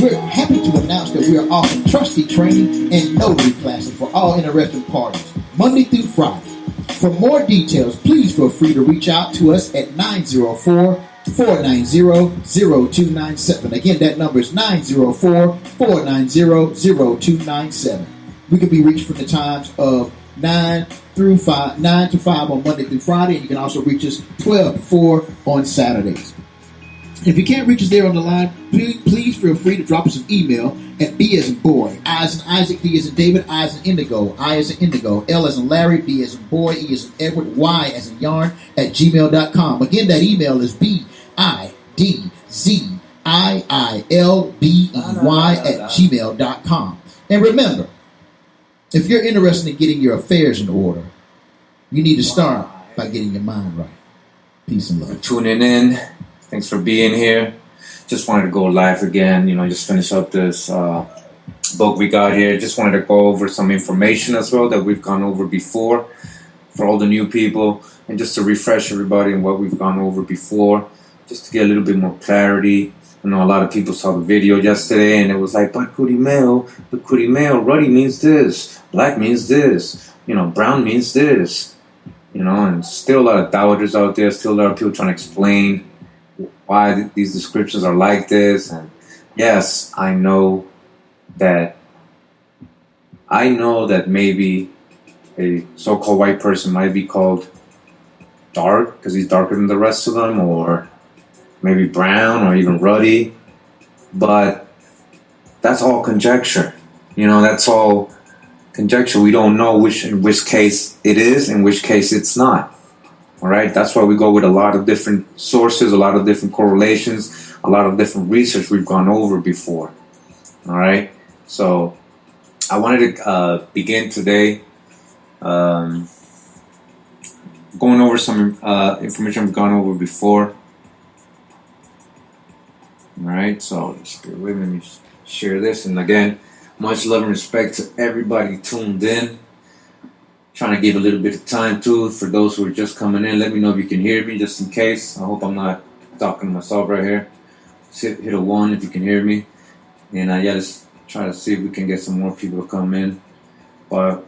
We're happy to announce that we are offering trustee training and notary classes for all interested parties, Monday through Friday. For more details, please feel free to reach out to us at 904-490-0297. Again, that number is 904-490-0297. We can be reached from the times of 9 to 5 on Monday through Friday, and you can also reach us 12 to 4 on Saturdays. If you can't reach us there on the line, please feel free to drop us an email at B as in boy, I as in Isaac, D as in David, I as in indigo, I as in indigo, L as in Larry, B as in boy, E as in Edward, Y as in yarn at gmail.com. Again, that email is BIDZIILBEY at gmail.com. And remember, if you're interested in getting your affairs in order, you need to start by getting your mind right. Peace and love. For tuning in. Thanks for being here. Just wanted to go live again, just finish up this book we got here. Just wanted to go over some information as well that we've gone over before for all the new people, and just to refresh everybody on what we've gone over before, just to get a little bit more clarity. I know a lot of people saw the video yesterday and it was like, but Curimeo, ruddy means this, black means this, brown means this, and still a lot of doubters out there, still a lot of people trying to explain why these descriptions are like this. And yes, I know that maybe a so-called white person might be called dark because he's darker than the rest of them, or maybe brown or even ruddy, but that's all conjecture. That's all conjecture. We don't know in which case it is, in which case it's not. All right, that's why we go with a lot of different sources, a lot of different correlations, a lot of different research we've gone over before. All right, so I wanted to begin today going over some information we've gone over before. All right, so just bear with me. Let me share this. And again, much love and respect to everybody tuned in. Trying to give a little bit of time too for those who are just coming in. Let me know if you can hear me, just in case. I hope I'm not talking to myself right here. Hit a 1 if you can hear me. And let's try to see if we can get some more people to come in. But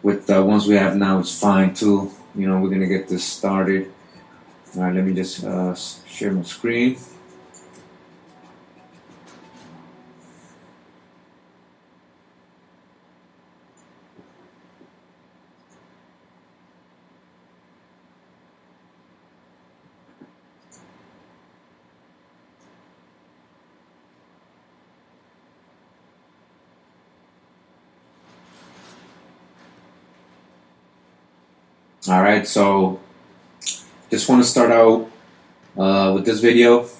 with the ones we have now, it's fine too. We're gonna get this started. All right, let me just share my screen. All right, so just want to start out with this video. It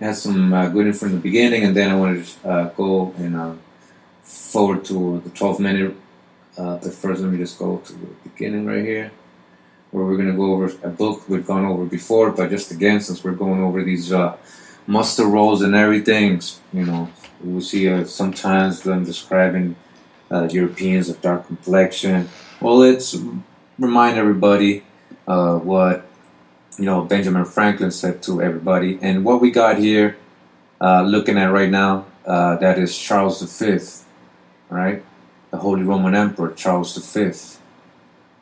has some good info in the beginning, and then I want to go and forward to the 12th minute. But first, let me just go to the beginning right here, where we're going to go over a book we've gone over before. But just again, since we're going over these muster rolls and everything, we see sometimes them describing Europeans of dark complexion. Well, it's remind everybody what Benjamin Franklin said to everybody, and what we got here looking at right now, that is Charles V, right? The Holy Roman Emperor Charles V. All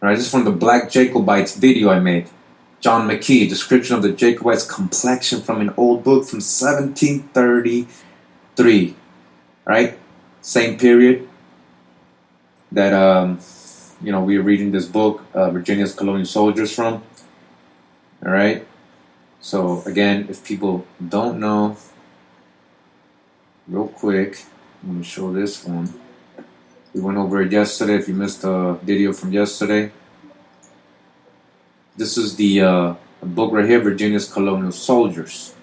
right, this is from the Black Jacobites video I made. John McKee, description of the Jacobites' complexion from an old book from 1733, right? Same period that we are reading this book, Virginia's Colonial Soldiers from. All right. So again, if people don't know, real quick, let me show this one. We went over it yesterday. If you missed the video from yesterday, this is the book right here, Virginia's Colonial Soldiers,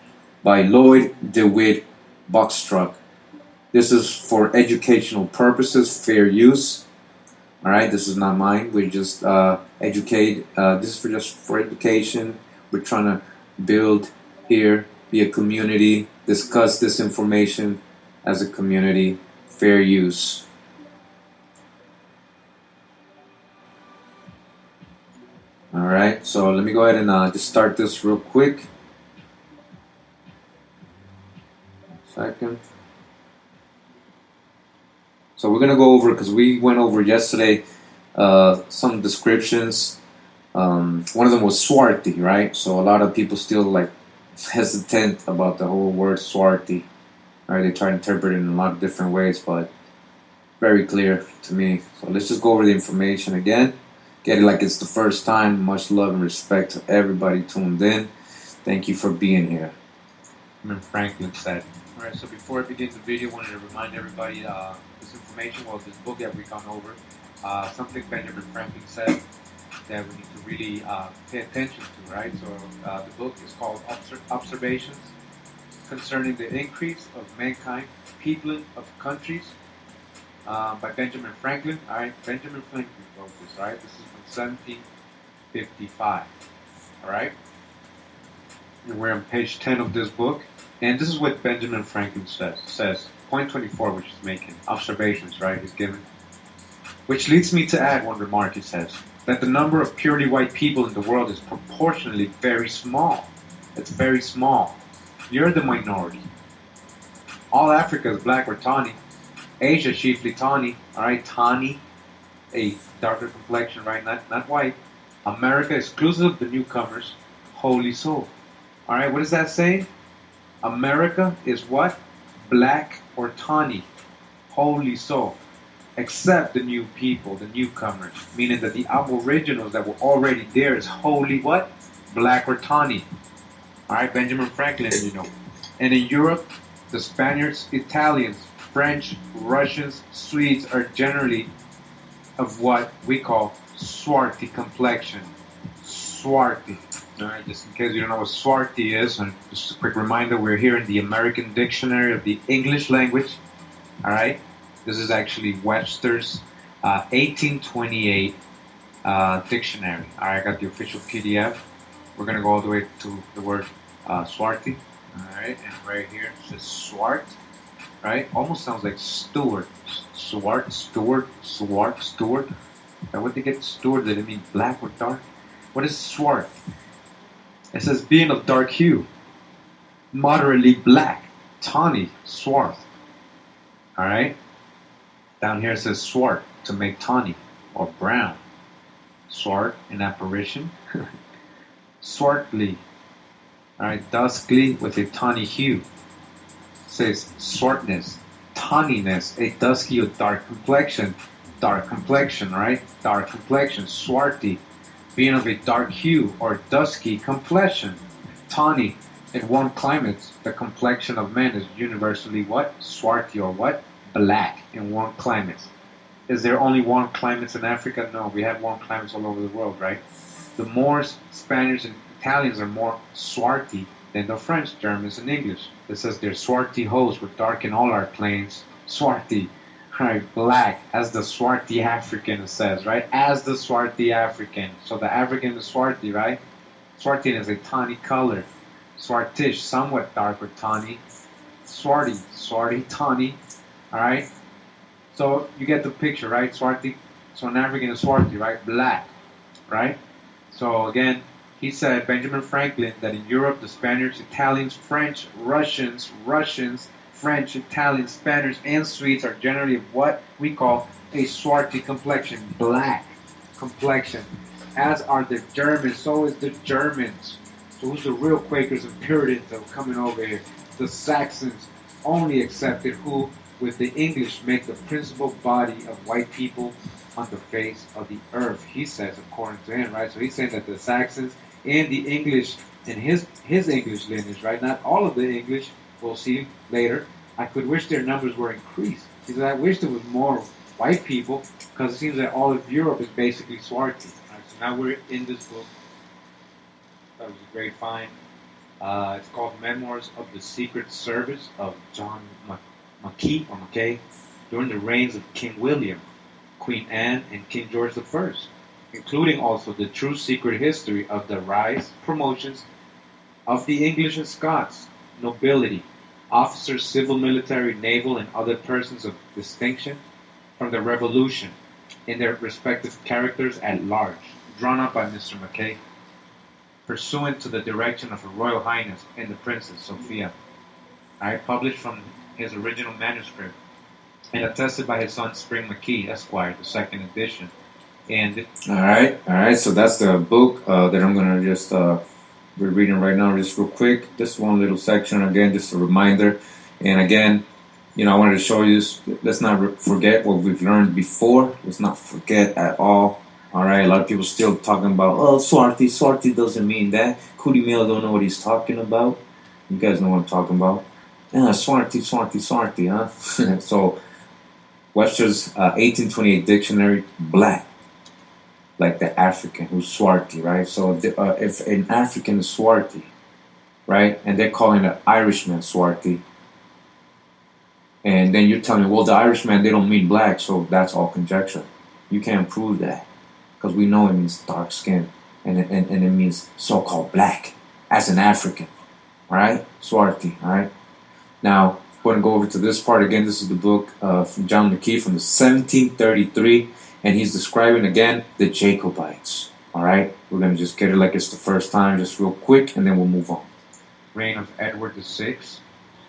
by Lloyd DeWitt Buckstruck. This is for educational purposes, fair use. All right, this is not mine. We just educate. This is just for education. We're trying to build here, be a community, discuss this information as a community, fair use. All right, so let me go ahead and just start this real quick. Second. So we're gonna go over, because we went over yesterday some descriptions. One of them was Swarty, right? So a lot of people still like hesitant about the whole word Swarty. Right? They try to interpret it in a lot of different ways, but very clear to me. So let's just go over the information again. Get it like it's the first time. Much love and respect to everybody tuned in. Thank you for being here. Franklin said. Alright, so before I begin the video, I wanted to remind everybody this information, well, this book that we've gone over, something Benjamin Franklin said that we need to really pay attention to, right? So the book is called Observations Concerning the Increase of Mankind, Peopling of Countries, by Benjamin Franklin. All right, Benjamin Franklin wrote this. All right, this is from 1755. All right, and we're on page 10 of this book, and this is what Benjamin Franklin says. Point 24, which is making observations. Right, he's given, which leads me to add one remark. He says that the number of purely white people in the world is proportionally very small. It's very small. You're the minority. All Africa is black or tawny. Asia chiefly tawny. Alright, tawny, a darker complexion, right? Not white. America exclusive of the newcomers, wholly so. Alright, what is that saying? America is what? Black or tawny. Wholly so. Except the new people, the newcomers. Meaning that the aboriginals that were already there is wholly what? Black or tawny. Alright, Benjamin Franklin, you know. And in Europe, the Spaniards, Italians, French, Russians, Swedes are generally of what we call swarthy complexion. Swarthy. Alright, just in case you don't know what swarthy is, and just a quick reminder, we're here in the American Dictionary of the English language. Alright, this is actually Webster's 1828 dictionary. Alright, I got the official PDF. We're going to go all the way to the word swarthy. Alright, and right here it says swart. Right? Almost sounds like steward. Swart, steward, swart, steward. Now, what they get steward? Did it mean black or dark? What is swart? It says being of dark hue, moderately black, tawny, swarth. Alright? Down here it says swart, to make tawny or brown. Swart, an apparition. Swartly. Alright, duskly with a tawny hue. Says swartness, tawniness, a dusky or dark complexion, right? Dark complexion, swarthy, being of a dark hue or dusky complexion. Tawny, in warm climates, the complexion of men is universally what? Swarthy or what? Black in warm climates. Is there only warm climates in Africa? No, we have warm climates all over the world, right? The Moors, Spaniards, and Italians are more swarthy than the French, Germans, and English. It says their swarthy hosts were dark in all our plains. Swarthy, right? Black, as the swarthy African, it says, right? As the swarthy African. So the African is swarthy, right? Swarthy is a tawny color. Swartish, somewhat dark or tawny. Swarthy, tawny. Alright? So you get the picture, right? Swarthy. So an African is swarthy, right? Black, right? So again, he said, Benjamin Franklin, that in Europe, the Spaniards, Italians, French, Russians, French, Italians, Spaniards, and Swedes are generally of what we call a swarthy complexion, black complexion. As are the Germans, so is the Germans. So who's the real Quakers and Puritans that were coming over here? The Saxons, only accepted, who, with the English, make the principal body of white people on the face of the earth. He says, according to him, right? So he's saying that the Saxons and the English in his English lineage, right? Not all of the English, we'll see later. I could wish their numbers were increased. He said, I wish there was more white people, because it seems that all of Europe is basically swarthy. Right, so now we're in this book. That was a great find. It's called Memoirs of the Secret Service of John Mackay during the reigns of King William, Queen Anne, and King George I, including also the true secret history of the rise, promotions of the English and Scots nobility, officers, civil, military, naval, and other persons of distinction from the Revolution in their respective characters at large, drawn up by Mr. Mackay, pursuant to the direction of Her Royal Highness and the Princess Sophia. I published from his original manuscript and attested by his son Spring McKee, Esquire, the second edition. And All right. So that's the book that I'm gonna just be reading right now, just real quick. Just one little section again, just a reminder. And again, I wanted to show you this. Let's not forget what we've learned before. Let's not forget at all. All right. A lot of people still talking about, oh, Swarty. Swarty doesn't mean that. Cootie Meal don't know what he's talking about. You guys know what I'm talking about. Yeah, Swarty, huh? So Webster's 1828 dictionary, black, like the African who's Swarty, right? So if an African is Swarty, right, and they're calling an Irishman Swarty, and then you're telling me, well, the Irishman, they don't mean black, so that's all conjecture. You can't prove that, because we know it means dark skin, and it means so-called black, as an African, all right? Swarty, all right? Now, we're going to go over to this part again. This is the book from John McKee from the 1733, and he's describing, again, the Jacobites, all right? We're going to just get it like it's the first time, just real quick, and then we'll move on. reign of Edward VI.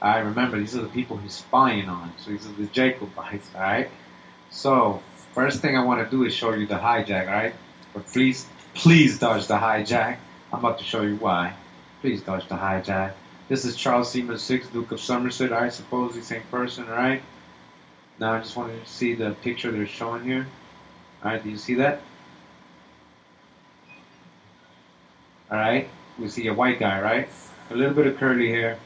I remember these are the people he's spying on. So these are the Jacobites, alright? So, first thing I want to do is show you the hijack, alright? But please dodge the hijack. I'm about to show you why. Please dodge the hijack. This is Charles Seymour VI, Duke of Somerset, I suppose the same person, alright? Now I just want you to see the picture they're showing here. Alright, do you see that? Alright, we see a white guy, right? A little bit of curly hair.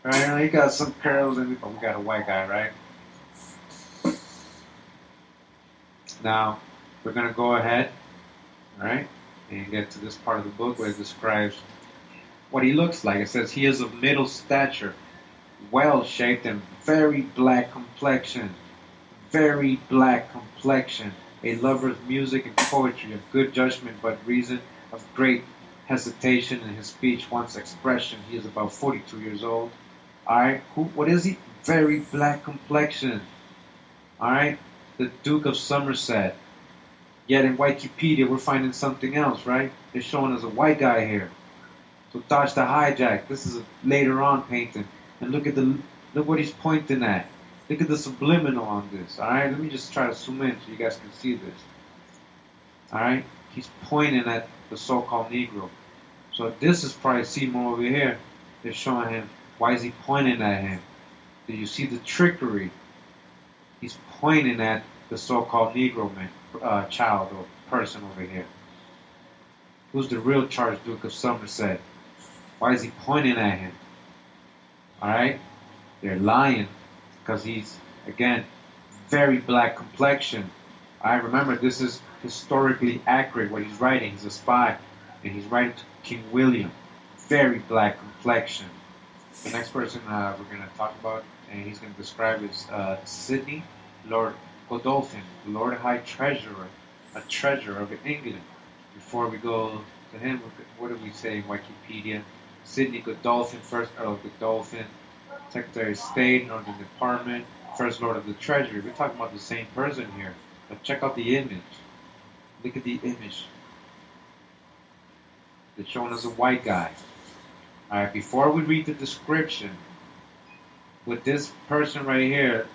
Alright, he got some curls, but we got a white guy, right? Now, we're going to go ahead, alright, and get to this part of the book where it describes what he looks like. It says he is of middle stature, well-shaped, and very black complexion. Very black complexion. A lover of music and poetry, of good judgment, but reason, of great hesitation in his speech, wants expression. He is about 42 years old. Alright, what is he? Very black complexion. Alright, the Duke of Somerset. Yet in Wikipedia, we're finding something else, right? They're showing us a white guy here. So dodge the hijack. This is a later on painting. And look what he's pointing at. Look at the subliminal on this. Alright, let me just try to zoom in so you guys can see this. Alright, he's pointing at the so-called Negro. So this is probably Seymour over here. They're showing him. Why is he pointing at him? Do you see the trickery? He's pointing at the so-called Negro man, child or person over here. Who's the real charged Duke of Somerset? Why is he pointing at him? Alright? They're lying because he's, again, very black complexion. I remember this is historically accurate what he's writing. He's a spy and he's writing to King William. Very black complexion. The next person we're going to talk about and he's going to describe is Sidney Lord Godolphin, Lord High Treasurer, a treasurer of England. Before we go to him, what do we say in Wikipedia? Sidney Godolphin, First Earl of Godolphin, Secretary of State, Northern Department, First Lord of the Treasury. We're talking about the same person here. But check out the image. Look at the image. They're showing us a white guy. Alright, before we read the description, with this person right here,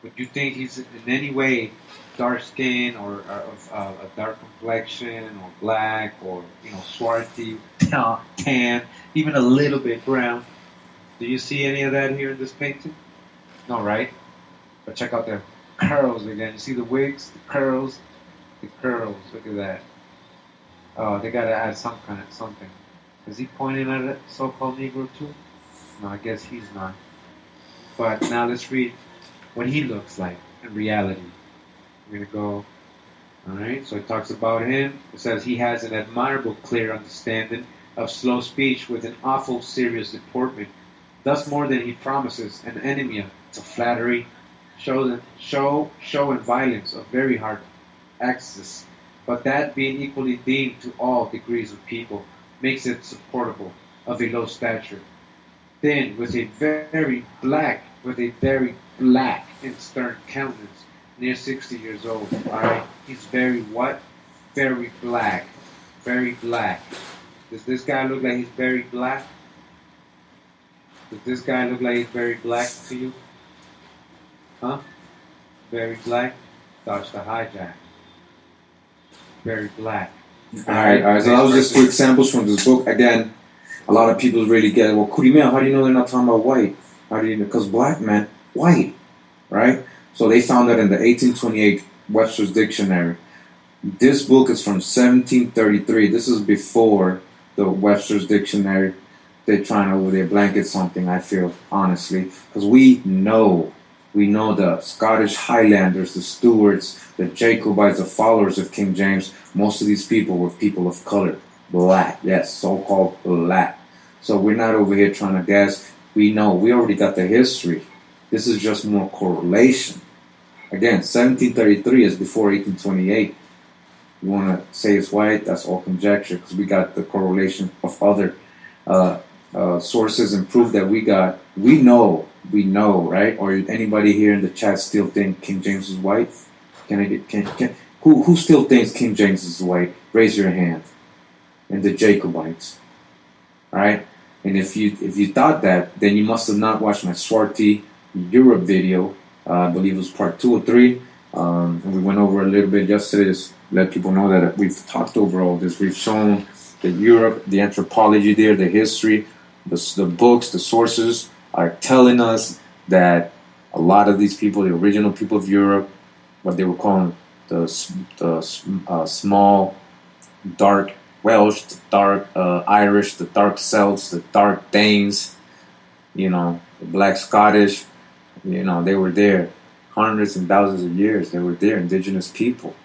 would you think he's in any way dark skin or of a dark complexion or black or swarthy, tan, even a little bit brown? Do you see any of that here in this painting? No, right? But check out the curls again. You see the wigs, the curls. Look at that. Oh, they gotta add something. Is he pointing at a so-called Negro too? No, I guess he's not. But now let's read what he looks like in reality. We're gonna go. Alright, so it talks about him. It says he has an admirable, clear understanding of slow speech with an awful serious deportment. Thus more than he promises, an enemy to flattery, show and violence of very hard access, but that being equally deemed to all degrees of people, makes it supportable, of a low stature. Then with a very black and stern countenance, near 60 years old. Alright, he's very what? Very black. Very black. Does this guy look like he's very black? Does this guy look like he's very black to you? Huh? Very black? Dodge the hijack. Very black. Alright. So that was just two examples from this book. Again, a lot of people really get it. Well, Kurimea, how do you know they're not talking about white? How do you know? Because black meant white, right? So they found that in the 1828 Webster's Dictionary. This book is from 1733. This is before the Webster's Dictionary. They're trying to over there blanket something, I feel, honestly. Because we know the Scottish Highlanders, the Stuarts, the Jacobites, the followers of King James. Most of these people were people of color. Black, yes, so-called black. So we're not over here trying to guess. We know, we already got the history. This is just more correlation. Again, 1733 is before 1828. You want to say it's white, that's all conjecture, because we got the correlation of other sources and proof that we got. We know, right? Or anybody here in the chat still think King James is white? Who still thinks King James is white? Raise your hand. And the Jacobites, right? And if you thought that, then you must have not watched my Swarty Europe video. I believe it was part 2 or 3. And we went over a little bit yesterday. Just let people know that we've talked over all this. We've shown that Europe, the anthropology there, the history, the books, the sources are telling us that a lot of these people, the original people of Europe, what they were calling the small, dark Welsh, the dark Irish, the dark Celts, the dark Danes, the black Scottish, they were there hundreds and thousands of years. They were there, indigenous people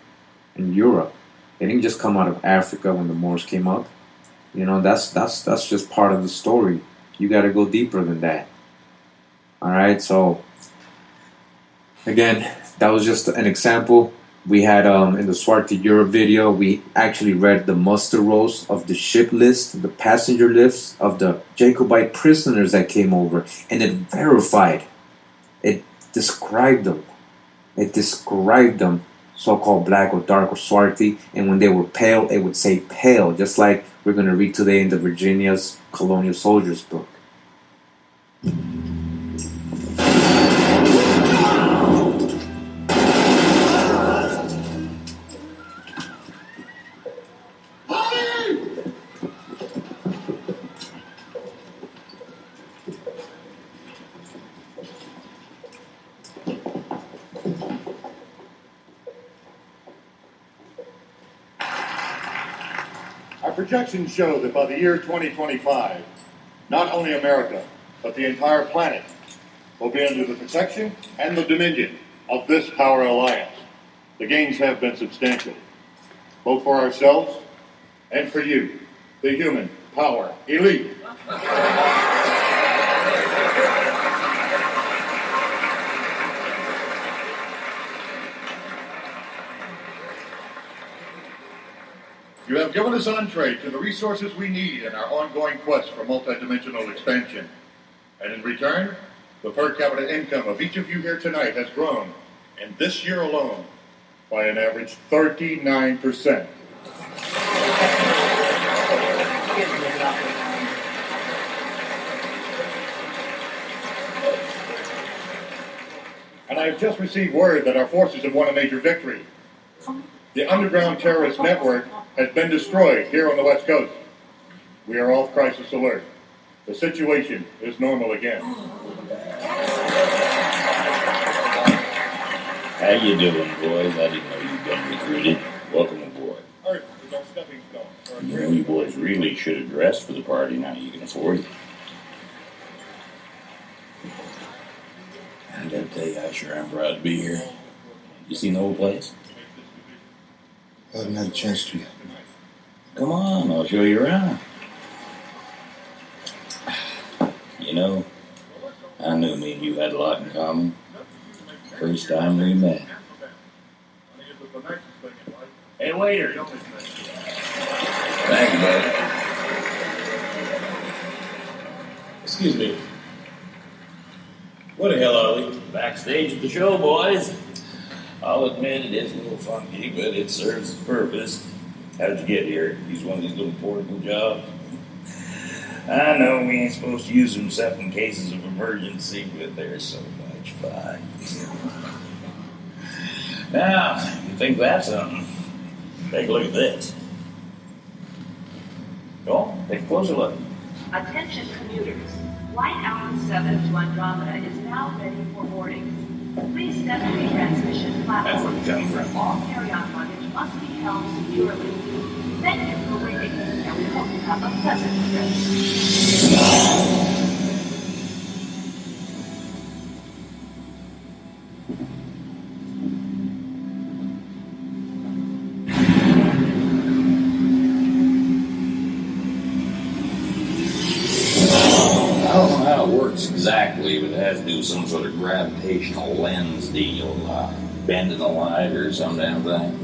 in Europe. They didn't just come out of Africa when the Moors came up. That's just part of the story. You got to go deeper than that. All right, so again, that was just an example. We had in the Swarty Europe video, we actually read the muster rolls of the ship list, the passenger lists of the Jacobite prisoners that came over, and it verified. It described them. So-called black or dark or Swarty, and when they were pale, it would say pale, just like we're going to read today in the Virginia's Colonial Soldiers book. Projections show that by the year 2025, not only America, but the entire planet will be under the protection and the dominion of this power alliance. The gains have been substantial, both for ourselves and for you, the human power elite. You have given us entree to the resources we need in our ongoing quest for multidimensional expansion. And in return, the per capita income of each of you here tonight has grown, in this year alone, by an average 39%. And I have just received word that our forces have won a major victory. The underground terrorist network has been destroyed here on the West Coast. We are off crisis alert. The situation is normal again. How you doing, boys? I didn't know you'd been recruited. Welcome aboard. Earth is our stepping stone. You know, you boys really should have dressed for the party now you can afford it. I gotta tell you, I sure am proud to be here. You seen the whole place? I haven't had a chance to yet. Come on, I'll show you around. You know, I knew me and you had a lot in common. First time we met. Hey, waiter. Thank you, buddy. Excuse me. Where the hell are we? Backstage at the show, boys. I'll admit it is a little funky, but it serves its purpose. How'd you get here? Use one of these little portable jobs? I know we ain't supposed to use them except in cases of emergency, but there's so much fun. Now, you think that's something? Take a look at this. Go on, take a closer look. Attention commuters. Flight Hour 7 to Andromeda is now ready for boarding. Please step to the transmission That's where platform. we come from. All carry-on luggage must be held securely. Thank you for waiting, and we hope you have a pleasant trip. I don't know how it works exactly, but it has to do with some sort of gravitational lens deal, bending the light or some damn thing.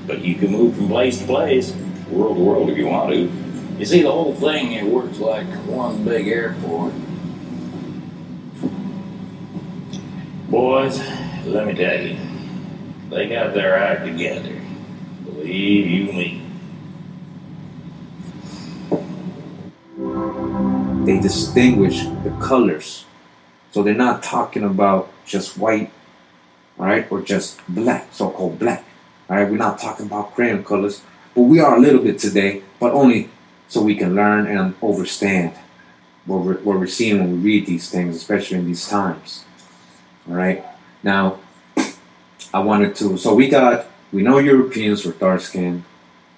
But you can move from place to place, world to world if you want to. You see, the whole thing, it works like one big airport. Boys, let me tell you, they got their act together. Believe you me. They distinguish the colors. So they're not talking about just white, all right, or just black, so-called black. All right, we're not talking about crayon colors, but we are a little bit today, but only so we can learn and understand what we're seeing when we read these things, especially in these times. All right. Now, I wanted to. So we know Europeans were dark skinned.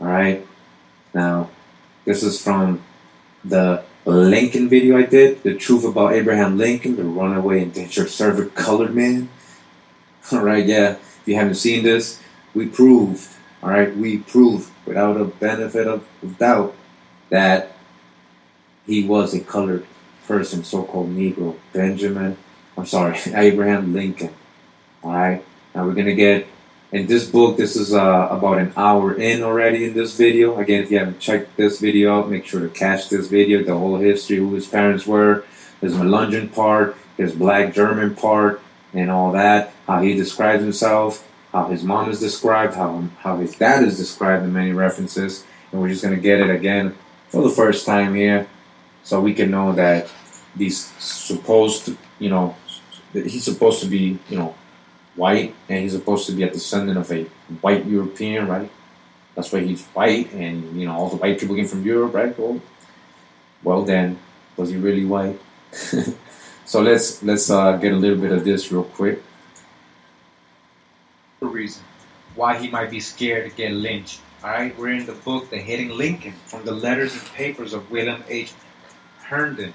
All right. Now, this is from the Lincoln video I did, the truth about Abraham Lincoln, the runaway indentured servant colored man. All right, yeah. If you haven't seen this, we proved, all right, without a benefit of doubt that he was a colored person, so-called Negro, Abraham Lincoln. All right. Now we're gonna get in this book. This is about an hour in already in this video. Again, if you haven't checked this video out, make sure to catch this video. The whole history, who his parents were, his Melungeon part, his Black German part, and all that. How he describes himself, how his mom is described, how his dad is described in many references, and we're just gonna get it again for the first time here, so we can know that he's supposed to be, white, and he's supposed to be a descendant of a white European, right? That's why he's white, and all the white people came from Europe, right? Well then, was he really white? So let's get a little bit of this real quick. The reason why he might be scared to get lynched. All right, we're in the book, The Hidden Lincoln, from the letters and papers of William H. Herndon,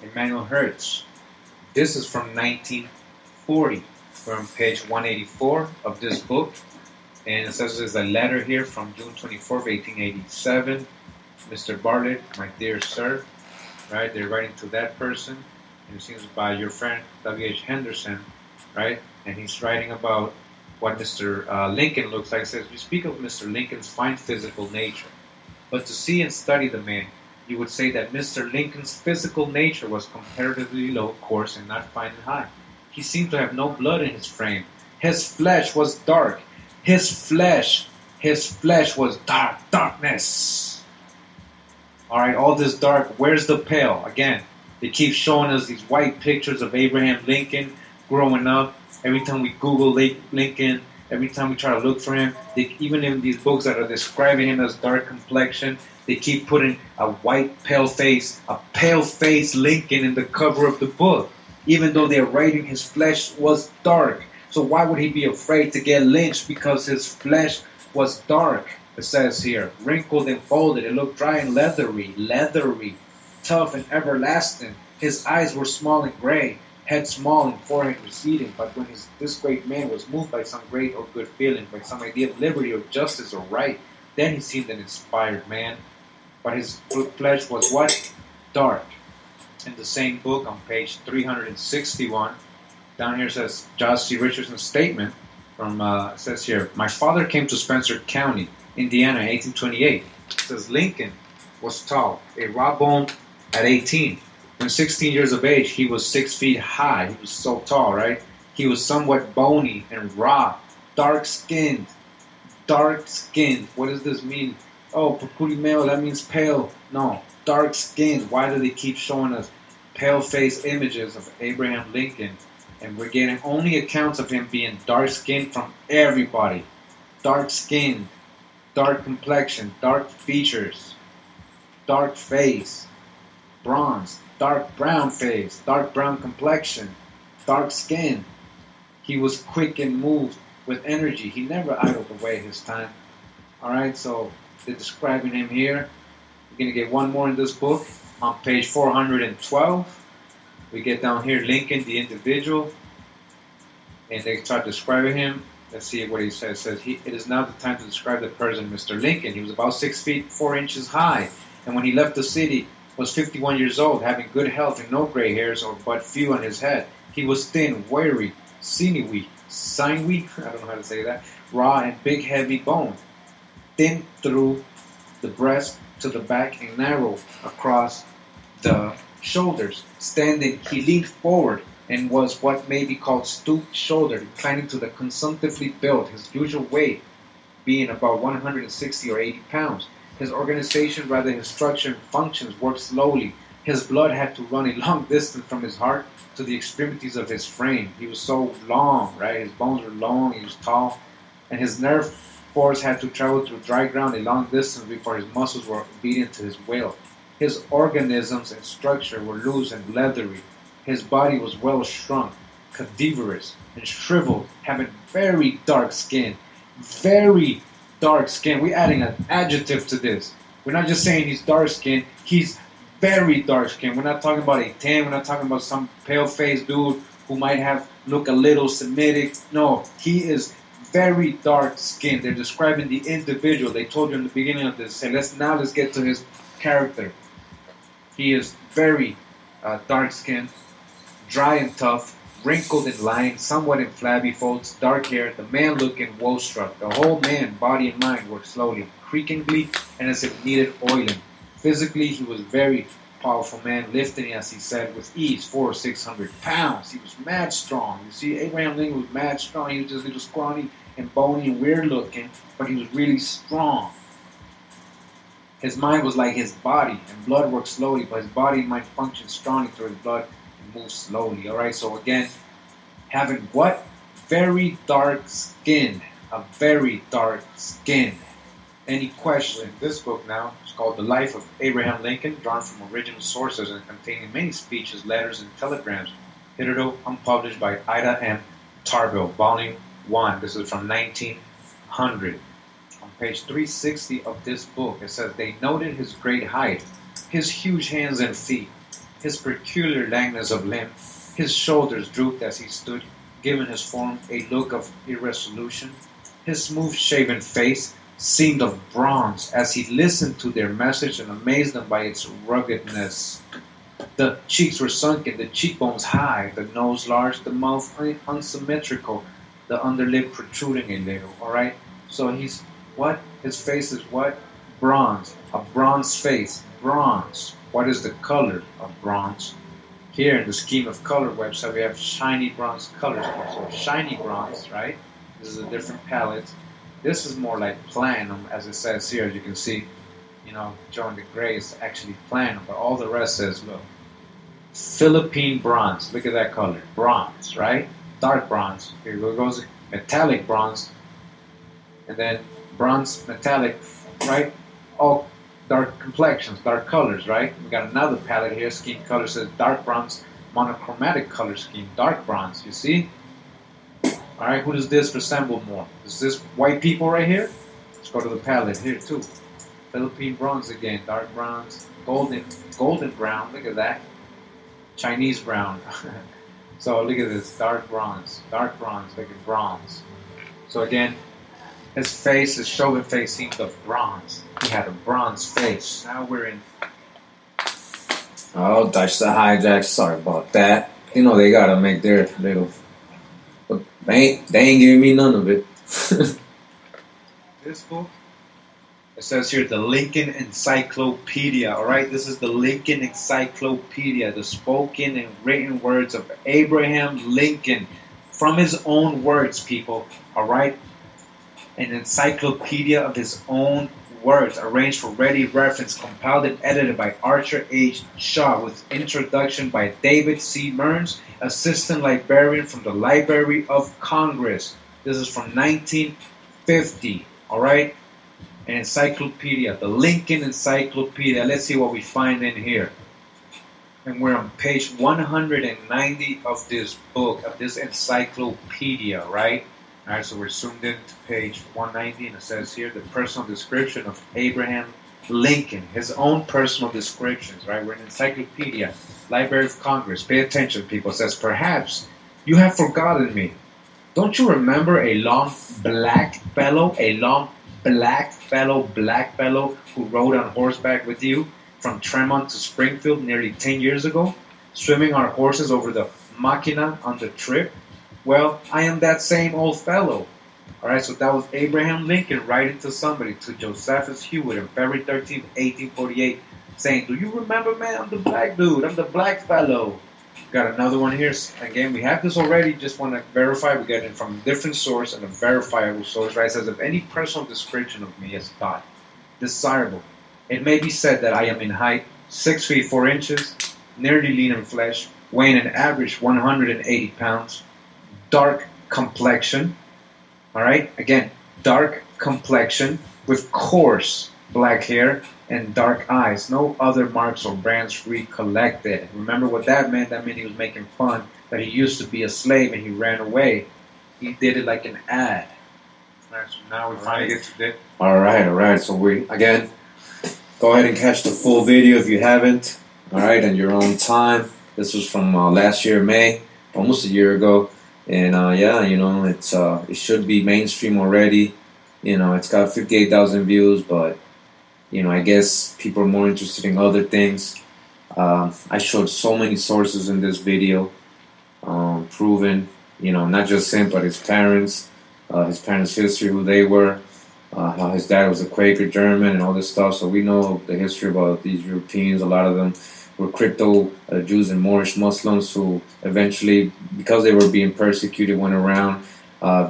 Emmanuel Hertz. This is from 1940. We're on page 184 of this book, and it says there's a letter here from June 24th, 1887. Mr. Bartlett, my dear sir, right? They're writing to that person, and it seems by your friend W.H. Henderson, right? And he's writing about what Mr. Lincoln looks like. It says, you speak of Mr. Lincoln's fine physical nature, but to see and study the man, you would say that Mr. Lincoln's physical nature was comparatively low, coarse, and not fine and high. He seemed to have no blood in his frame. His flesh was dark. His flesh was darkness. All right, all this dark. Where's the pale? Again, they keep showing us these white pictures of Abraham Lincoln growing up. Every time we Google Lincoln, every time we try to look for him, even in these books that are describing him as dark complexion, they keep putting a white pale face Lincoln in the cover of the book, even though they're writing his flesh was dark. So why would he be afraid to get lynched? Because his flesh was dark. It says here, wrinkled and folded. It looked dry and leathery, tough and everlasting. His eyes were small and gray, head small and forehead receding. But when this great man was moved by some great or good feeling, by some idea of liberty or justice or right, then he seemed an inspired man. But his flesh was what? Dark. In the same book, on page 361, down here says Josh C. Richardson's statement from it says here, my father came to Spencer County, Indiana, in 1828. It says Lincoln was tall, a raw bone at 18. When 16 years of age, he was 6 feet high. He was so tall, right? He was somewhat bony and raw, dark-skinned. Dark-skinned. What does this mean? Oh, purpuri male, that means pale. No. dark skinned. Why do they keep showing us pale face images of Abraham Lincoln? And we're getting only accounts of him being dark skinned from everybody. Dark skinned, dark complexion, dark features, dark face, bronze, dark brown face, dark brown complexion, dark skin. He was quick and moved with energy. He never idled away his time. Alright, so they're describing him here. We're going to get one more in this book on page 412. We get down here Lincoln, the individual, and they start describing him. Let's see what he says. It says, it is now the time to describe the person, Mr. Lincoln. He was about 6 feet 4 inches high, and when he left the city, was 51 years old, having good health and no gray hairs or but few on his head. He was thin, wiry, sinewy, I don't know how to say that, raw and big, heavy boned, thin through the breast to the back and narrow across the shoulders. Standing, he leaned forward and was what may be called stoop-shouldered, inclining to the consumptively built, his usual weight being about 160 or 80 pounds. His organization, rather his structure and functions, worked slowly. His blood had to run a long distance from his heart to the extremities of his frame. He was so long, right? His bones were long, he was tall, and his nerve force had to travel through dry ground a long distance before his muscles were obedient to his will. His organisms and structure were loose and leathery. His body was well shrunk, cadaverous, and shriveled, having very dark skin. Very dark skin. We're adding an adjective to this. We're not just saying he's dark skinned, he's very dark skinned. We're not talking about a tan, we're not talking about some pale faced dude who might have look a little Semitic. No, he is very dark skinned. They're describing the individual. They told you in the beginning of this. Say, let's get to his character. He is very dark skinned, dry and tough, wrinkled and lined, somewhat in flabby folds, dark hair, the man looking woe-struck. The whole man, body and mind, worked slowly, creakingly, and as if needed oiling. Physically, he was a very powerful man, lifting, as he said, with ease, 400 or 600 pounds. He was mad strong. You see, Abraham Lincoln was mad strong. He was just a little scrawny and bony and weird looking, but he was really strong. His mind was like his body, and blood worked slowly, but his body and mind functioned strongly through his blood and moved slowly. Alright, so again, having what? Very dark skin. A very dark skin. Any question? This book now is called The Life of Abraham Lincoln, drawn from original sources and containing many speeches, letters, and telegrams. Hitherto unpublished by Ida M. Tarville, Volume 1. This is from 1900. On page 360 of this book, it says, they noted his great height, his huge hands and feet, his peculiar languidness of limb, his shoulders drooped as he stood, giving his form a look of irresolution. His smooth-shaven face seemed of bronze as he listened to their message and amazed them by its ruggedness. The cheeks were sunken, the cheekbones high, the nose large, the mouth unsymmetrical, the underlip protruding a little. Alright? So he's what? His face is what? Bronze. A bronze face. Bronze. What is the color of bronze? Here in the scheme of color website, we have shiny bronze colors. So shiny bronze, right? This is a different palette. This is more like platinum, as it says here. As you can see, showing the gray is actually platinum, but all the rest says, look, Philippine bronze. Look at that color. Bronze, right? Dark bronze. Here goes metallic bronze. And then bronze, metallic, right? All dark complexions, dark colors, right? We got another palette here. Scheme color says dark bronze, monochromatic color scheme, dark bronze. You see? All right, who does this resemble more? Is this white people right here? Let's go to the palette here too. Philippine bronze again, dark bronze, golden brown. Look at that. Chinese brown. So look at this, dark bronze, look at bronze. So again, his face, his shoulder face seemed of bronze. He had a bronze face. Now we're in. Oh, that's the hijack. Sorry about that. They gotta make their little. But they ain't giving me none of it. This book, it says here the Lincoln Encyclopedia. Alright, this is the Lincoln Encyclopedia, the spoken and written words of Abraham Lincoln. From his own words, people. Alright? An encyclopedia of his own words, arranged for ready reference, compiled and edited by Archer H. Shaw, with introduction by David C. Mearns, assistant librarian from the Library of Congress. This is from 1950, all right? An encyclopedia, the Lincoln Encyclopedia. Let's see what we find in here. And we're on page 190 of this book, of this encyclopedia, right? All right, so we're zoomed in to page 190, and it says here the personal description of Abraham Lincoln, his own personal descriptions, right? We're an encyclopedia, Library of Congress. Pay attention, people. It says, perhaps you have forgotten me. Don't you remember a long black fellow who rode on horseback with you from Tremont to Springfield nearly 10 years ago, swimming our horses over the Machina on the trip? Well, I am that same old fellow. All right, so that was Abraham Lincoln writing to somebody, to Josephus Hewitt on February 13th, 1848, saying, do you remember, man, I'm the black dude, I'm the black fellow. Got another one here. Again, we have this already, just want to verify. We got it from a different source and a verifiable source, right? It says, if any personal description of me is thought desirable, it may be said that I am in height 6 feet 4 inches, nearly lean in flesh, weighing an average 180 pounds, dark complexion, all right? Again, dark complexion with coarse black hair and dark eyes. No other marks or brands recollected. Remember what that meant? That meant he was making fun that he used to be a slave and he ran away. He did it like an ad. All right, so now we finally get to it. All right. So we, again, go ahead and catch the full video if you haven't. All right, on your own time. This was from last year, May, almost a year ago. And yeah, you know, it should be mainstream already. You know, it's got 58,000 views, but you know, I guess people are more interested in other things. I showed so many sources in this video, proving, you know, not just him, but his parents' history, who they were, how his dad was a Quaker German, and all this stuff. So we know the history about these Europeans. A lot of them were crypto Jews and Moorish Muslims who eventually, because they were being persecuted, went around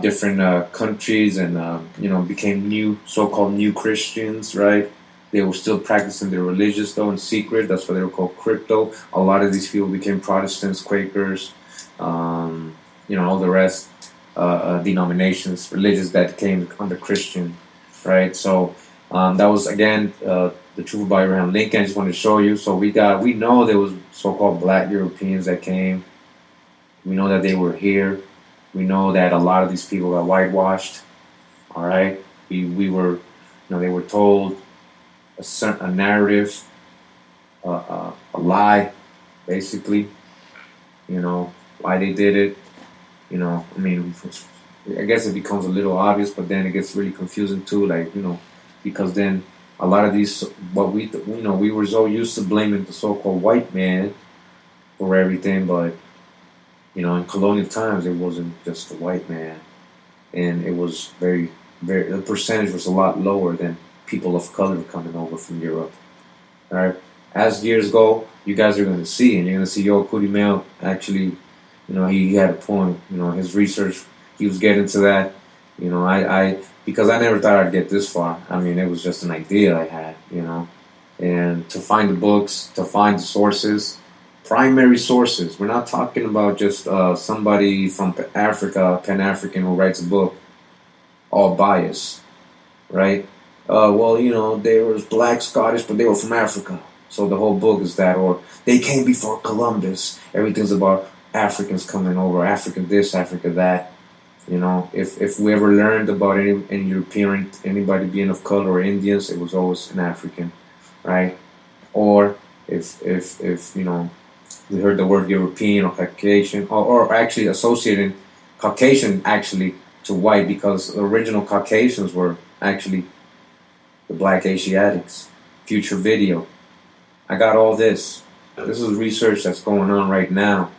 different countries and you know, became new, so-called new Christians, right? They were still practicing their religious, though, in secret. That's why they were called crypto. A lot of these people became Protestants, Quakers, you know, all the rest, denominations, religions that came under Christian, right? So that was, again, the truth about Abraham Lincoln. I just wanted to show you. So we know there was so-called black Europeans that came. We know that they were here. We know that a lot of these people got whitewashed. All right, we were, you know, they were told a narrative, a lie, basically. You know, why they did it. You know, I mean, I guess it becomes a little obvious, but then it gets really confusing too. Like, you know, because then a lot of these, what we, you know, we were so used to blaming the so-called white man for everything, but you know, in colonial times, it wasn't just the white man, and it was very, the percentage was a lot lower than people of color coming over from Europe. All right. As years go, you guys are going to see, and you're going to see, Cootie Mail actually, you know, he had a point. You know, his research, he was getting to that. You know, because I never thought I'd get this far. I mean, it was just an idea I had, you know, and to find the books, to find the sources, primary sources. We're not talking about just somebody from Africa, Pan-African, who writes a book, all biased, right? Well, you know, they were black, Scottish, but they were from Africa. So the whole book is that, or they came before Columbus. Everything's about Africans coming over, African this, Africa that. You know, if we ever learned about any European, anybody being of color or Indians, it was always an African, right? Or if you know, we heard the word European or Caucasian, or actually associating Caucasian actually to white, because the original Caucasians were actually the black Asiatics. Future video. I got all this. This is research that's going on right now.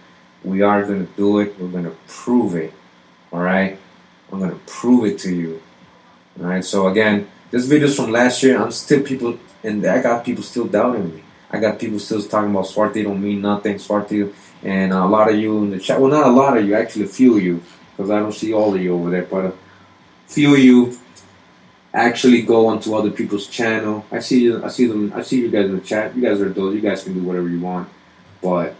We are going to do it. We're going to prove it. All right? I'm going to prove it to you. All right? So again, this video is from last year. I'm still people, and I got people still doubting me. I got people still talking about Swati don't mean nothing, Swati, and a lot of you in the chat. Well, not a lot of you, actually a few of you, because I don't see all of you over there, but a few of you actually go onto other people's channel. I see you guys in the chat. You guys are adults. You guys can do whatever you want. But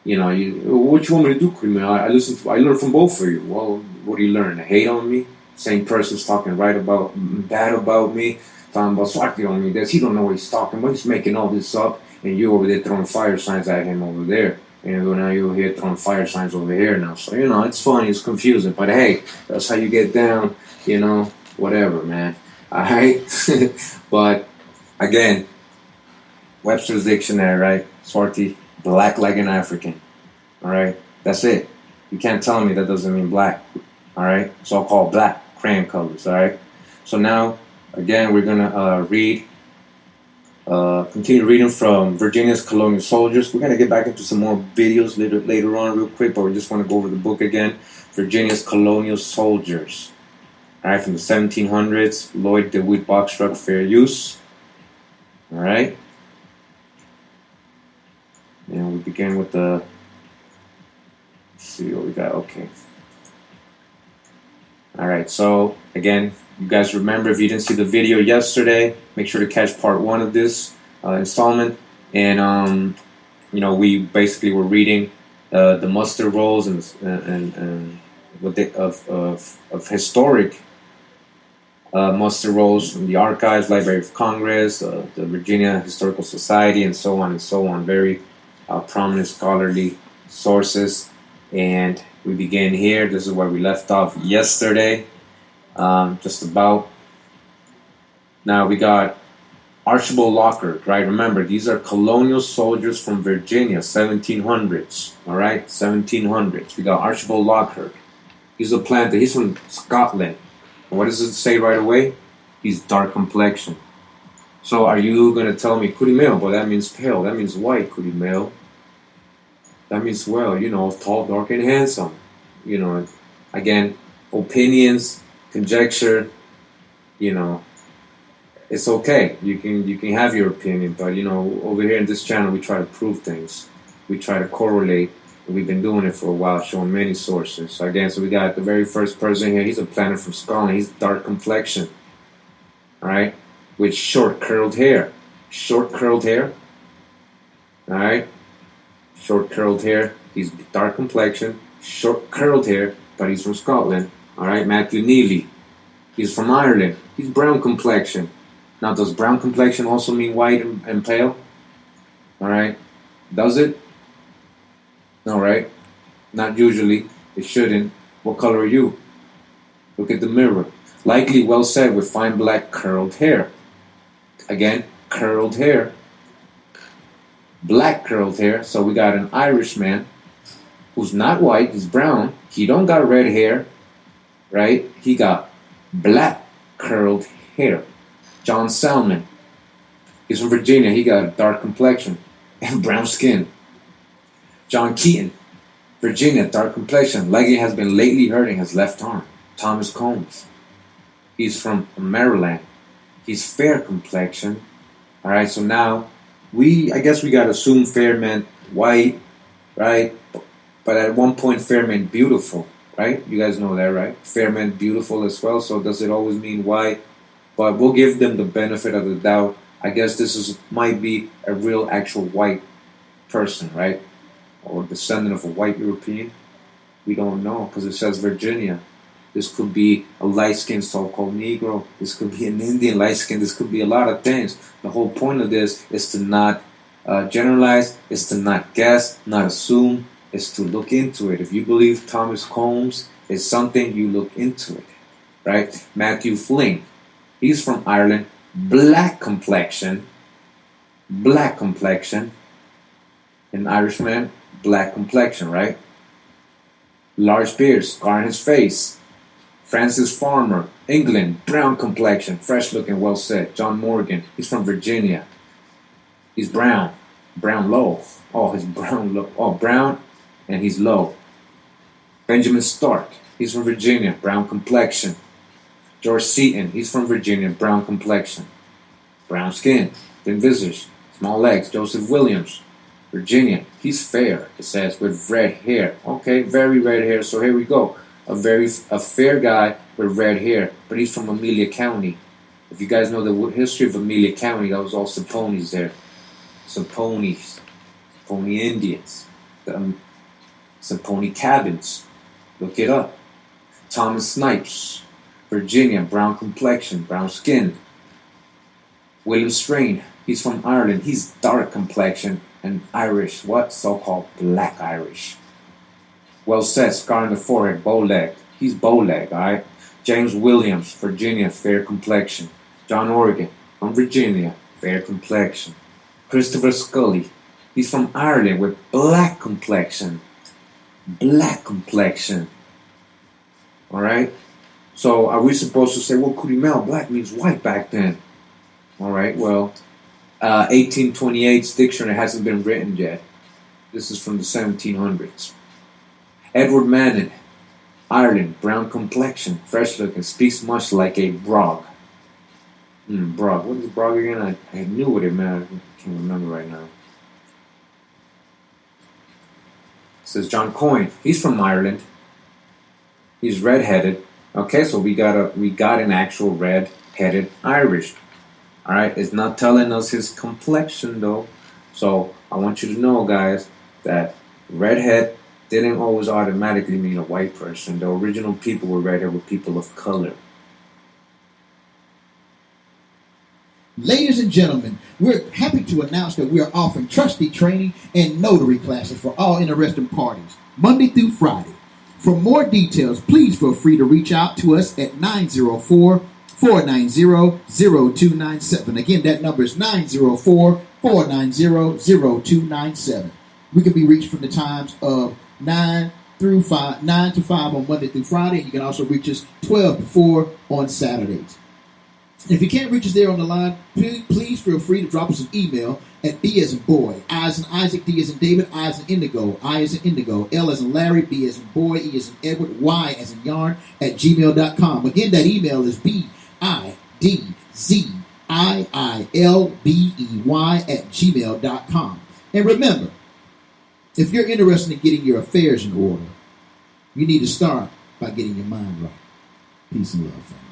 what you want me to do, Cream? I learn from both of you. Well, what do you learn? To hate on me? Same person's talking bad about me, talking about Swati on me. He don't know what he's talking about. He's making all this up, and you over there throwing fire signs at him over there. And now you're here throwing fire signs over here now. So, it's funny, it's confusing. But hey, that's how you get down, whatever, man. Alright? But, again, Webster's Dictionary, right? Swati, black like an African. Alright? That's it. You can't tell me that doesn't mean black. Alright? It's all called black, crayon colors. Alright? So now, again, we're going to continue reading from Virginia's Colonial Soldiers. We're going to get back into some more videos later on real quick, but we just want to go over the book again. Virginia's Colonial Soldiers. Alright, from the 1700s, Lloyd DeWitt box truck, fair use. Alright. And we begin with let's see what we got. Okay. Alright, so again, you guys remember, if you didn't see the video yesterday, make sure to catch part 1 of this installment. And we basically were reading the muster rolls and what they of historic muster rolls from the archives, Library of Congress, the Virginia Historical Society, and so on and so on. Very prominent scholarly sources. And we begin here. This is where we left off yesterday. Just about. Now we got Archibald Lockhart, right? Remember, these are colonial soldiers from Virginia, 1700s. All right, 1700s. We got Archibald Lockhart. He's a planter. He's from Scotland. And what does it say right away? He's dark complexion. So are you going to tell me, Kurimeo? Well, that means pale. That means white, Kurimeo. That means, well, tall, dark, and handsome. Again, opinions, conjecture, it's okay. You can have your opinion, but over here in this channel, we try to prove things. We try to correlate. And we've been doing it for a while, showing many sources. So again, we got the very first person here. He's a planter from Scotland. He's dark complexion, all right, with short curled hair. Short curled hair, all right. Short curled hair. He's dark complexion, short curled hair, but he's from Scotland. All right, Matthew Neely. He's from Ireland. He's brown complexion. Now, does brown complexion also mean white and pale? All right. Does it? No, right? Not usually. It shouldn't. What color are you? Look at the mirror. Likely well said, with fine black curled hair. Again, curled hair. Black curled hair. So we got an Irishman who's not white. He's brown. He don't got red hair, right? He got black curled hair. John Salmon. He's from Virginia. He got a dark complexion and brown skin. John Keaton. Virginia, dark complexion. Leggy has been lately hurting his left arm. Thomas Combs. He's from Maryland. He's fair complexion. All right, so now I guess we got to assume fair meant white, right? But at one point, fair meant beautiful, right? You guys know that, right? Fair meant beautiful as well. So does it always mean white? But we'll give them the benefit of the doubt. I guess this might be a real, actual white person, right? Or descendant of a white European. We don't know because it says Virginia. This could be a light-skinned so-called Negro. This could be an Indian light-skinned. This could be a lot of things. The whole point of this is to not generalize, is to not guess, not assume, is to look into it. If you believe Thomas Combs is something, you look into it, right? Matthew Fling, he's from Ireland, black complexion, an Irishman, black complexion, right? Large beard, scar on his face. Francis Farmer, England, brown complexion, fresh looking, well set. John Morgan, he's from Virginia. He's brown low. Oh, he's brown low. Oh, brown, and he's low. Benjamin Stark, he's from Virginia, brown complexion. George Seaton, he's from Virginia, brown complexion. Brown skin, thin visage, small legs. Joseph Williams, Virginia, he's fair, it says, with red hair. Okay, very red hair, so here we go. A fair guy with red hair, but he's from Amelia County. If you guys know the history of Amelia County, that was all Saponis there. Saponi Indians. The Saponi cabins. Look it up. Thomas Snipes, Virginia, brown complexion, brown skin. William Strain, he's from Ireland. He's dark complexion and Irish. What? So-called black Irish. Well said, scar on the forehead, bow-legged. He's bow-legged, alright? James Williams, Virginia, fair complexion. John Oregon, from Virginia, fair complexion. Christopher Scully, he's from Ireland with black complexion. Black complexion. Alright? So are we supposed to say, well, Kurimel, black means white back then? Alright, well, 1828's dictionary hasn't been written yet. This is from the 1700s. Edward Manning, Ireland, brown complexion, fresh looking, speaks much like a brog. Brog. What is brog again? I knew what it meant. I can't remember right now. It says John Coyne. He's from Ireland. He's red-headed. Okay, so we got an actual red-headed Irish. All right, it's not telling us his complexion though. So I want you to know, guys, that redhead didn't always automatically mean a white person. The original people were redhead were people of color. Ladies and gentlemen, we're happy to announce that we are offering trustee training and notary classes for all interested parties, Monday through Friday. For more details, please feel free to reach out to us at 904-490-0297. Again, that number is 904-490-0297. We can be reached from the times of 9 to 5 on Monday through Friday. And you can also reach us 12 to 4 on Saturdays. If you can't reach us there on the line, please feel free to drop us an email at B as in boy, I as in Isaac, D as in David, I as in indigo, I as in indigo, L as in Larry, B as in boy, E as in Edward, Y as in yarn at gmail.com. Again, that email is BIDZIILBEY at gmail.com. And remember, if you're interested in getting your affairs in order, you need to start by getting your mind right. Peace and love, family.